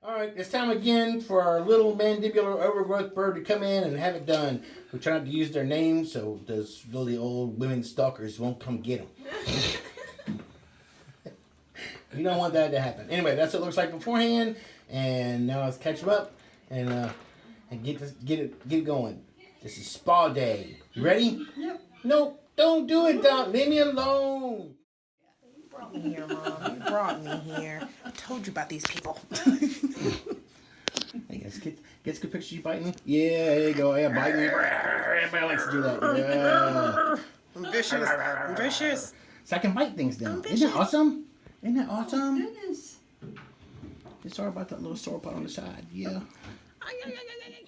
All right, it's time again for our little mandibular overgrowth bird to come in and have it done. We try not to use their names so those really old women stalkers won't come get them. You don't want that to happen. Anyway, that's what it looks like beforehand, and now let's catch them up and get it going. This is spa day. You ready? Yep. Nope, don't do it, Doc. Leave me alone. You brought me here, Mom. You brought me here. I told you about these people. Hey, guys, get some pictures of you biting. Yeah, there you go. Yeah, biting. Everybody likes to do that. Yeah. I'm vicious. I'm vicious. So I can bite things now. Isn't that awesome? Isn't that awesome? Goodness. Sorry about that little sore spot on the side. Yeah. Ay, ay, ay, ay, ay.